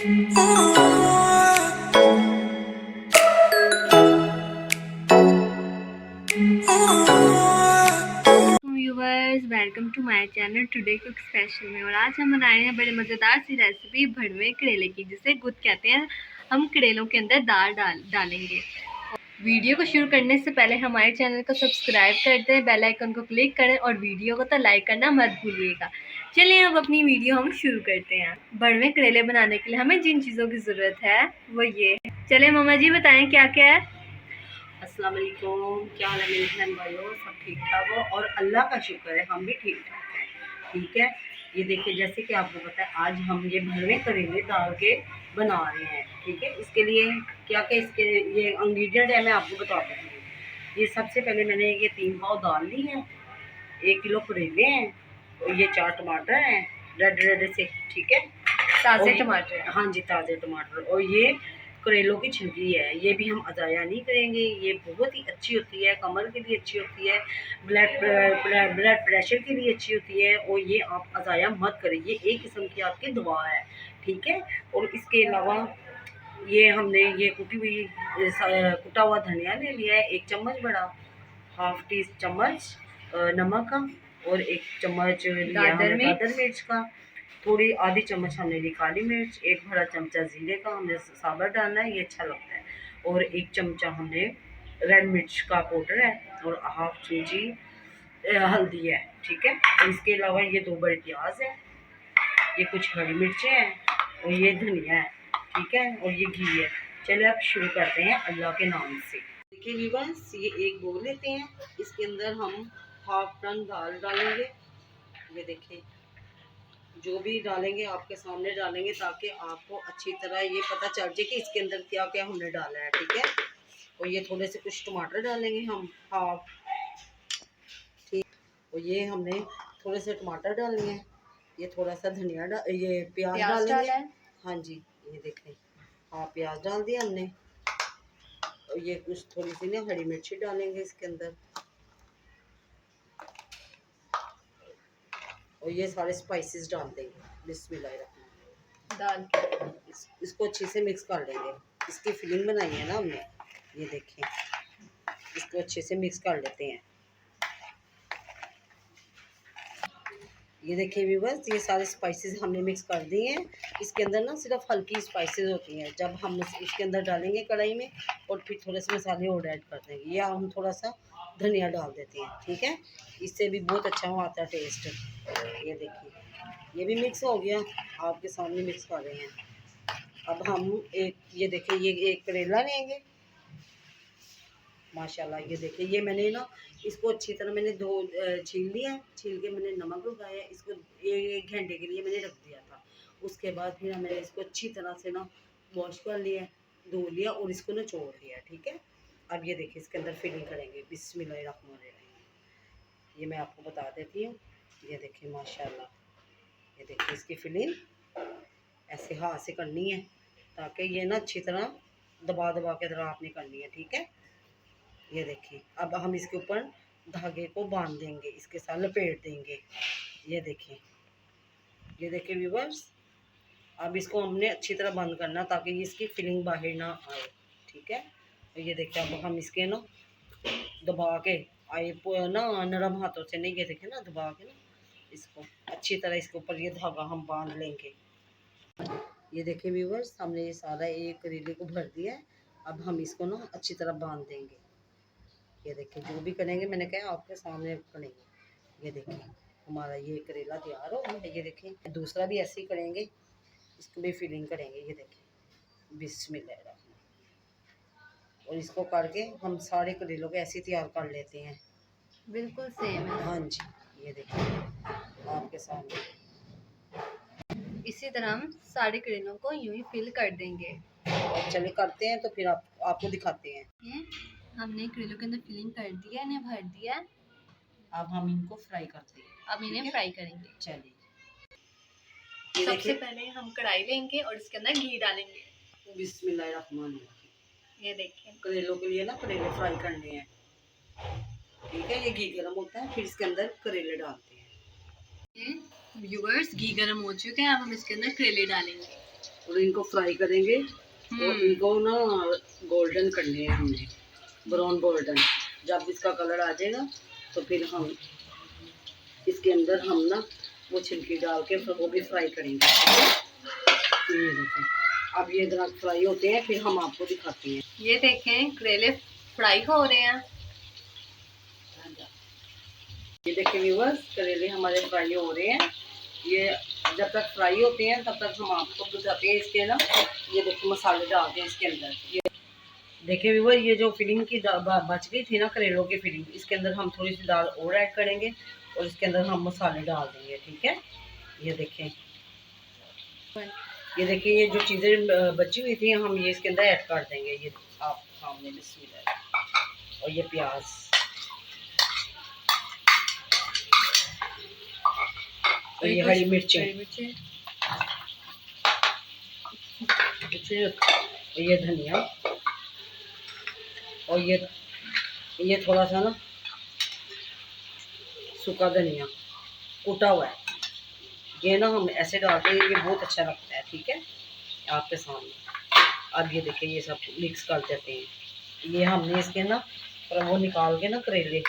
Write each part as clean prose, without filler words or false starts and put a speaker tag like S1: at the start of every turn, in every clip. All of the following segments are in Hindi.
S1: Viewers, welcome to my channel today cook special में। और आज हम बनाए हैं बड़े मज़ेदार सी रेसिपी भरवे करेले की, जिसे गुद कहते हैं। हम करेलों के अंदर दाल डालेंगे। वीडियो को शुरू करने से पहले हमारे चैनल को सब्सक्राइब कर दें, बेल आइकन को क्लिक करें और वीडियो को तो लाइक करना मत भूलिएगा। चलिए अब अपनी वीडियो हम शुरू करते हैं। भरवे करेले बनाने के लिए हमें जिन चीज़ों की ज़रूरत है वो ये है। चलिए मामा जी बताएं क्या क्या है।
S2: अस्सलाम वालेकुम, क्या हाल है मेरे बहन भाइयों, सब ठीक ठाक हो? और अल्लाह का शुक्र है हम भी ठीक ठाक हैं। ठीक है, ये देखिए जैसे कि आपको पता है आज हम ये भरवे करेले दाल के बना रहे हैं। ठीक है, इसके लिए क्या क्या इसके ये इंग्रेडिएंट है मैं आपको बता देती हूँ। ये सबसे पहले मैंने ये 3 पाव दाल ली है, 1 किलो करेले हैं, और ये 4 टमाटर हैं रेड रेड से। ठीक है,
S1: ताज़े टमाटर।
S2: हाँ जी, ताज़े टमाटर। और ये करेलों की छिलकी है, ये भी हम अजाया नहीं करेंगे। ये बहुत ही अच्छी होती है, कमर के लिए अच्छी होती है, ब्लड प्रेशर के लिए अच्छी होती है। और ये आप अजाया मत करें, ये एक किस्म की आपकी दवा है। ठीक है, और इसके अलावा ये हमने ये कुटा हुआ धनिया ले लिया है, 1 चम्मच बड़ा, हाफ टी चम्मच नमक का, और 1 चम्मच लिया हमने गाजर मिर्च का, थोड़ी आधी चम्मच हमने ली काली मिर्च, 1 बड़ा चमचा जीरे का हमने साबुत डालना है, ये अच्छा लगता है, और 1 चमचा हमने रेड मिर्च का पाउडर है, और हाफ चमची हल्दी है। ठीक है, इसके अलावा ये 2 बड़े प्याज है, ये कुछ हरी मिर्चें हैं, और ये धनिया है। ठीक है, और ये घी है। चलिए अब शुरू करते हैं अल्लाह के नाम से। देखिए व्यूअर्स, ये एक बोल लेते हैं, इसके अंदर हम हाफ टन दाल डालेंगे। ये देखिए, जो भी डालेंगे आपके सामने डालेंगे, ताकि आपको अच्छी तरह ये पता चल जाए कि इसके अंदर क्या क्या हमने डाला है। ठीक है, और ये थोड़े से कुछ टमाटर डालेंगे हम हाफ। ठीक, और ये हमने थोड़े से टमाटर डालने हैं, ये थोड़ा सा धनिया ये प्याज डालेंगे। हाँ जी, ये देखें, हाँ प्याज डाल दिया हमने, और ये कुछ थोड़ी सी ना हरी मिर्ची डालेंगे इसके अंदर, और ये सारे स्पाइसेस डाल देंगे। बिस्मिल्लाह
S1: दाल
S2: इसको अच्छे से मिक्स कर लेंगे। इसकी फिलिंग बनाई है ना हमने, ये देखें, इसको अच्छे से मिक्स कर लेते हैं। ये देखिए व्यूअर्स, ये सारे स्पाइसेस हमने मिक्स कर दिए हैं। इसके अंदर ना सिर्फ हल्की स्पाइसेस होती हैं, जब हम इसके अंदर डालेंगे कढ़ाई में, और फिर थोड़े से मसाले और ऐड कर देंगे, या हम थोड़ा सा धनिया डाल देते हैं। ठीक है, इससे भी बहुत अच्छा आता है टेस्ट। ये देखिए, ये भी मिक्स हो गया, आपके सामने मिक्स कर रहे हैं। अब हम ये देखिए, ये एक करेला लेंगे माशाल्लाह। ये देखिए, ये मैंने ना इसको अच्छी तरह मैंने छील लिया है, छील के मैंने नमक लगाया, इसको 1 घंटे के लिए मैंने रख दिया था। उसके बाद फिर मैंने इसको अच्छी तरह से ना वॉश कर लिया, धो लिया, और इसको ना छोड़ दिया। ठीक है, अब ये देखिए इसके अंदर फिलिंग करेंगे। बिस्मिल्लाहिर्रहमानिर्रहीम, ये मैं आपको बता देती हूँ। ये देखिए माशाल्लाह, ये देखिए इसकी फिलिंग ऐसे हाथ से करनी है, ताकि ये ना अच्छी तरह दबा दबा के तरह आपने करनी है। ठीक है, ये देखिए, अब हम इसके ऊपर धागे को बांध देंगे, इसके साथ लपेट देंगे। ये देखिए, ये देखिए व्यूअर्स, अब इसको हमने अच्छी तरह बंद करना, ताकि इसकी फिलिंग बाहर ना आए। ठीक है, तो ये देखिए, अब हम इसके ना दबा के आए ना नरम हाथों से नहीं, ये देखिए ना दबा के ना इसको अच्छी तरह इसके ऊपर ये धागा हम बांध लेंगे। ये देखिए व्यूअर्स, हमने ये सारा एक करेले को भर दिया है। अब हम इसको ना अच्छी तरह बांध देंगे। ये देखिए, जो भी करेंगे मैंने कहा आपके सामने करेंगे। ये देखिए, हमारा ये करेला तैयार हो गया। ये देखिए, दूसरा भी ऐसे ही करेंगे, इसको भी फिलिंग करेंगे। ये देखिए बिस्मिल्लाह, और इसको करके हम सारे करेलों को ऐसे तैयार कर लेते हैं,
S1: बिल्कुल सेम है।
S2: हाँ जी, ये देखिए आपके सामने।
S1: इसी तरह हम सारे करेलों को यूं ही फिल कर देंगे।
S2: और चलिए करते हैं, तो फिर आपको दिखाते हैं।
S1: ये हमने करेलों के अंदर फिलिंग कर दिया, इन्हें भर दिया।
S2: अब हम इनको फ्राई करते हैं।
S1: अब इन्हें फ्राई करेंगे।
S2: चलिए,
S1: सबसे पहले हम कढ़ाई लेंगे और इसके अंदर घी डालेंगे।
S2: बिस्मिल्लाहिर्रहमानिर्रहीम,
S1: ये देखिए,
S2: करेलों के लिए ना करेले फ्राई करने हैं। ठीक है, ये घी गर्म होता है, फिर इसके अंदर करेले डालते हैं।
S1: व्यूअर्स, घी गर्म हो चुके हैं, अब हम इसके अंदर करेले डालेंगे।
S2: और इनको फ्राई करेंगे और इनको ना गोल्डन करने हैं हमने, ब्राउन गोल्डन। जब इसका कलर आ जाएगा तो फिर हम इसके अंदर हम ना वो छिलकी डाल के फिर वो भी फ्राई करेंगे। ये देखें, अब ये जरा फ्राई होते हैं फिर हम आपको दिखाते हैं।
S1: ये देखें करेले फ्राई हो रहे हैं।
S2: ये देखिए व्यूअर्स, करेले हमारे फ्राई हो रहे हैं। ये जब तक फ्राई होते हैं तब तक हम आपको बताते हैं इसके ना, ये देखिए मसाले डालते हैं इसके अंदर। ये देखिए व्यूअर, ये जो फिलिंग की बच गई थी ना करेलों की फिलिंग, इसके अंदर हम थोड़ी सी दाल और ऐड करेंगे और इसके अंदर हम मसाले डाल देंगे। ठीक है, ये देखें, ये देखिए, ये जो चीज़ें बची हुई थी हम ये इसके अंदर ऐड कर देंगे। ये आप सामने बिस्मिल्लाह, और ये प्याज, और ये हरी मिर्चें, और ये धनिया, और ये थोड़ा सा ना सूखा धनिया कूटा हुआ है, ये ना हम ऐसे डालते हैं, ये बहुत अच्छा लगता है। ठीक है, आपके सामने। अब ये देखिए, ये सब मिक्स कर देते हैं। ये हमने इसके ना वो निकाल के ना करेले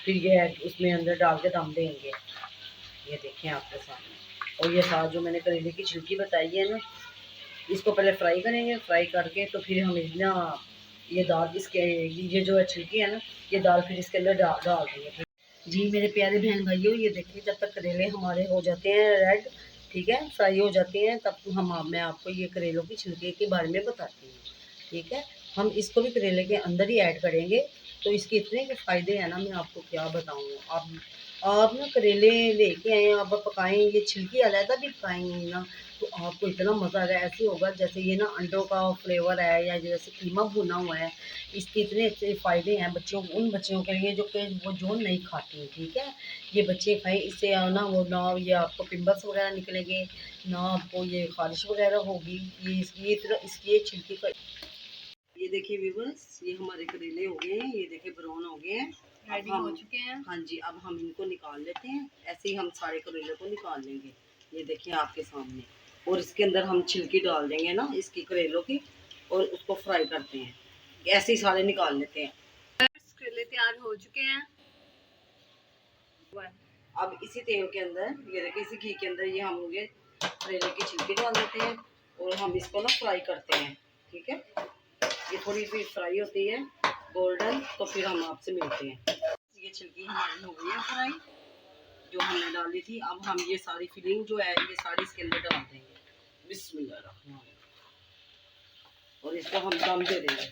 S2: फिर ये उसमें अंदर डाल के दम देंगे। ये देखें आपके सामने। और ये साथ जो मैंने करेले की छिलकी बताई है ना, इसको पहले फ्राई करेंगे, फ्राई करके तो फिर हम ना ये दाल इसके, ये जो छिलकी है ना, ये दाल फिर इसके अंदर डाल देंगे। जी मेरे प्यारे बहन भाइयों, ये देखिए जब तक करेले हमारे हो जाते हैं रेड, ठीक है, फ्राई हो जाते हैं, तब मैं आपको ये करेलों की छिलके के बारे में बताती हूँ। ठीक है, हम इसको भी करेले के अंदर ही ऐड करेंगे, तो इसके इतने के फ़ायदे हैं ना, मैं आपको क्या बताऊँ। आप ना करेले लेके आए, आप पकाएं, ये छिलकी अलहदा भी पकाएंगे ना तो आपको इतना मज़ा आएगा। ऐसे होगा जैसे ये ना अंडों का फ्लेवर है या जैसे कीमा भुना हुआ है। इसके इतने अच्छे फ़ायदे हैं बच्चों, उन बच्चों के लिए जो नहीं खाते। ठीक है, ये बच्चे खाएं, इससे ना वो ना ये आपको पिंपल्स वगैरह निकलेंगे, ना आपको ये खारिश वगैरह होगी। इसकी छिलकी का, ये देखिए व्यूअर्स, ये हमारे करेले हो गए हैं, ये देखिए ब्राउन हो गए हैं,
S1: रेडी हो चुके हैं।
S2: हाँ जी, अब हम इनको निकाल लेते हैं। ऐसे ही हम सारे करेले को निकाल लेंगे। ये देखिए आपके सामने, और इसके अंदर हम छिलकी डाल देंगे ना इसकी करेलों की, और उसको फ्राई करते हैं। ऐसे ही सारे निकाल लेते हैं।
S1: करेले तैयार हो चुके हैं।
S2: अब इसी तेल के अंदर, ये देखिए इसी घी के अंदर ये हम ये करेले की छिलकी डाल देते हैं और हम इसको ना फ्राई करते हैं। ठीक है, ये थोड़ी सी फ्राई होती है गोल्डन, तो फिर हम आपसे मिलते हैं। ये छिलकी हमारी हो गई है फ्राई, जो हमने डाली थी। अब हम ये सारी फिलिंग जो है ये सारी इसके अंदर डाल देंगे। बिस्मिल्लाह, और इसको हम दम दे देंगे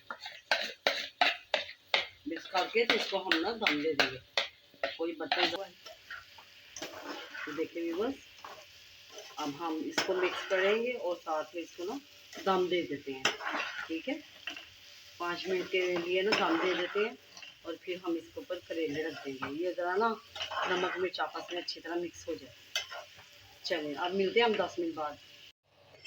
S2: मिक्स करके, तो इसको हम ना दम दे देंगे। कोई बर्तन, देखिए व्यूअर्स, अब हम इसको मिक्स करेंगे और साथ में इसको ना दम दे देते हैं। ठीक है, 5 मिनट के लिए ना दम दे देते हैं, और फिर हम इसके ऊपर करेले रख देंगे। ये ज़रा ना नमक मिर्च आपस में अच्छी तरह मिक्स हो जाए। चलिए अब मिलते हैं हम 10 मिनट बाद।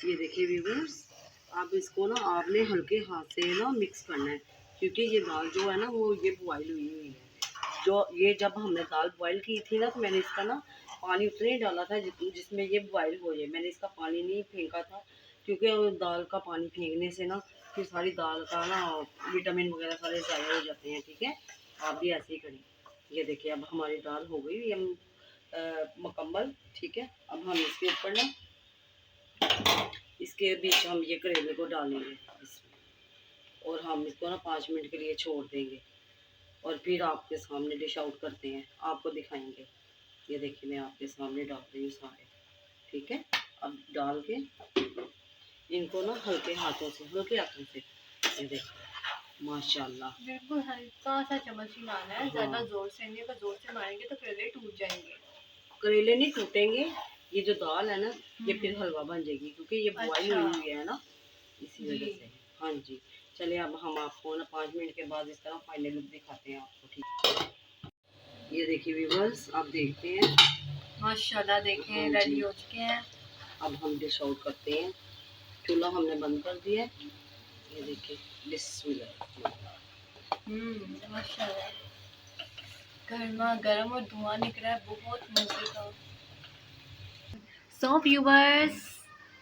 S2: ये देखिए व्यूअर्स, अब इसको ना आपने हल्के हाथ से ना मिक्स करना है, क्योंकि ये दाल जो है ना वो ये बॉयल हुई हुई है। जो ये जब हमने दाल बॉयल की थी ना, तो मैंने इसका ना पानी उतना ही डाला था जिसमें ये बॉयल हो जाए। मैंने इसका पानी नहीं फेंका था, क्योंकि दाल का पानी फेंकने से ना फिर सारी दाल का ना विटामिन वगैरह सारे ज़ाया हो जाते हैं। ठीक है, आप भी ऐसे ही करें। ये देखिए अब हमारी दाल हो गई हम मुकम्मल। ठीक है, अब हम इसके ऊपर ना इसके बीच हम ये करेले को डालेंगे और हम इसको ना 5 मिनट के लिए छोड़ देंगे, और फिर आपके सामने डिश आउट करते हैं, आपको दिखाएंगे। ये देखिए मैं आपके सामने डाल रही हूँ सारे। ठीक है, अब डाल के इनको ना हल्के हाथों से ये देखिए माशाल्लाह,
S1: बिल्कुल हल्का सा चम्मच ही लाना है, ज्यादा जोर से नहीं, अगर जोर से मारेंगे तो करेले टूट जाएंगे।
S2: करेले नहीं टूटेंगे, ये जो दाल है ना ये फिर हलवा बन जाएगी, क्योंकि ये बॉयल हुई है ना, इसी वजह से। हाँ जी, चलिए अब हम आपको ना 5 मिनट के बाद इस तरह फाइनल लुक दिखाते हैं आपको। ठीक, ये देखिए व्यूअर्स, आप देखते हैं
S1: माशाल्लाह, देखें रेडी हो चुके हैं।
S2: अब हम डिश आउट करते हैं। चूल्हा हमने बंद कर दिया है। ये देखिए बिस्मिल्लाह,
S1: माशाल्लाह, गर्मा गर्म और धुआं निकल रहा है बहुत मजे का। सो व्यूवर्स,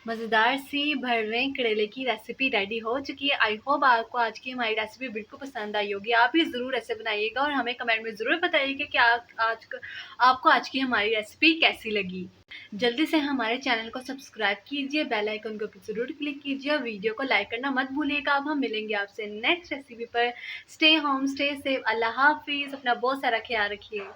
S1: मज़ेदार सी भरवें करेले की रेसिपी रेडी हो चुकी है। आई होप आपको आज की हमारी रेसिपी बिल्कुल पसंद आई होगी। आप भी ज़रूर ऐसे बनाइएगा और हमें कमेंट में ज़रूर बताइएगा कि आपको आज की हमारी रेसिपी कैसी लगी। जल्दी से हमारे चैनल को सब्सक्राइब कीजिए, बेल आइकन को ज़रूर क्लिक कीजिए और वीडियो को लाइक करना मत भूलिएगा। अब हम मिलेंगे आपसे नेक्स्ट रेसिपी पर। स्टे होम, स्टे सेफ, अल्लाह हाफिज़। अपना बहुत सारा ख्याल रखिए।